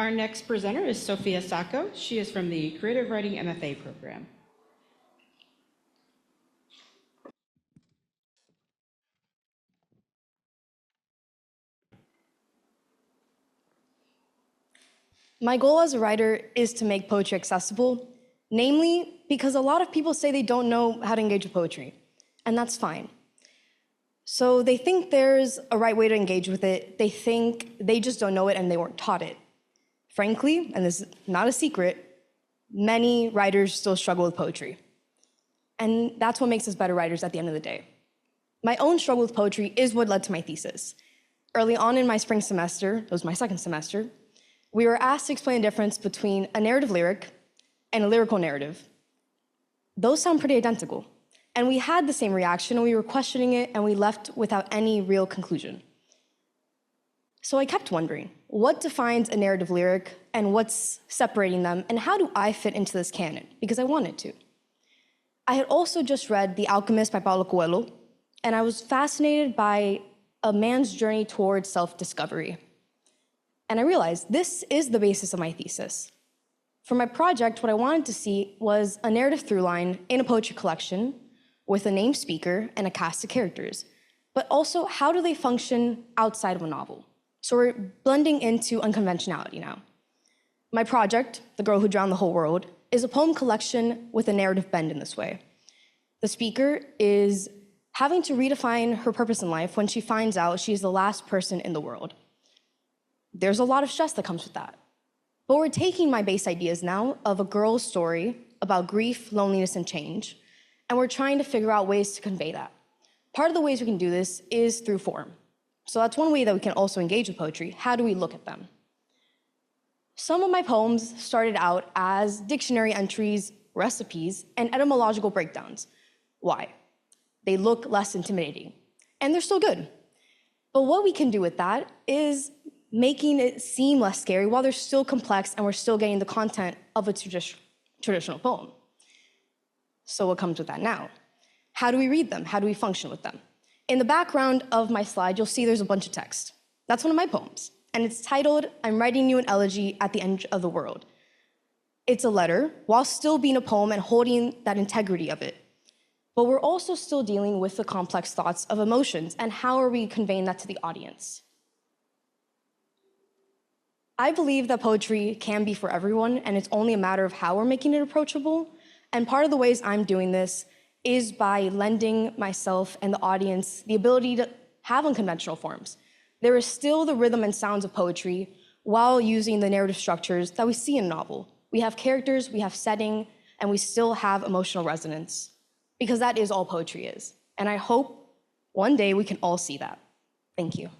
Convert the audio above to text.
Our next presenter is Sophia Saco. She is from the Creative Writing MFA program. My goal as a writer is to make poetry accessible, namely because a lot of people say they don't know how to engage with poetry, and that's fine. So they think there's a right way to engage with it. They think they just don't know it and they weren't taught it. Frankly, and this is not a secret, many writers still struggle with poetry. And that's what makes us better writers at the end of the day. My own struggle with poetry is what led to my thesis. Early on in my spring semester, it was my second semester, we were asked to explain the difference between a narrative lyric and a lyrical narrative. Those sound pretty identical. And we had the same reaction, and we were questioning it, and we left without any real conclusion. So I kept wondering, what defines a narrative lyric, and what's separating them, and how do I fit into this canon? Because I wanted to. I had also just read The Alchemist by Paulo Coelho, and I was fascinated by a man's journey towards self-discovery. And I realized this is the basis of my thesis. For my project, what I wanted to see was a narrative through line in a poetry collection with a named speaker and a cast of characters, but also how do they function outside of a novel? So we're blending into unconventionality now. My project, The Girl Who Drowned the Whole World, is a poem collection with a narrative bend in this way. The speaker is having to redefine her purpose in life when she finds out she is the last person in the world. There's a lot of stress that comes with that. But we're taking my base ideas now of a girl's story about grief, loneliness, and change, and we're trying to figure out ways to convey that. Part of the ways we can do this is through form. So that's one way that we can also engage with poetry. How do we look at them? Some of my poems started out as dictionary entries, recipes, and etymological breakdowns. Why? They look less intimidating, and they're still good. But what we can do with that is making it seem less scary while they're still complex and we're still getting the content of a traditional poem. So what comes with that now? How do we read them? How do we function with them? In the background of my slide, you'll see there's a bunch of text. That's one of my poems, and it's titled, "I'm Writing You an Elegy at the End of the World." It's a letter, while still being a poem and holding that integrity of it. But we're also still dealing with the complex thoughts of emotions, and how are we conveying that to the audience? I believe that poetry can be for everyone, and it's only a matter of how we're making it approachable. And part of the ways I'm doing this is by lending myself and the audience the ability to have unconventional forms. There is still the rhythm and sounds of poetry while using the narrative structures that we see in a novel. We have characters, we have setting, and we still have emotional resonance, because that is all poetry is. And I hope one day we can all see that. Thank you.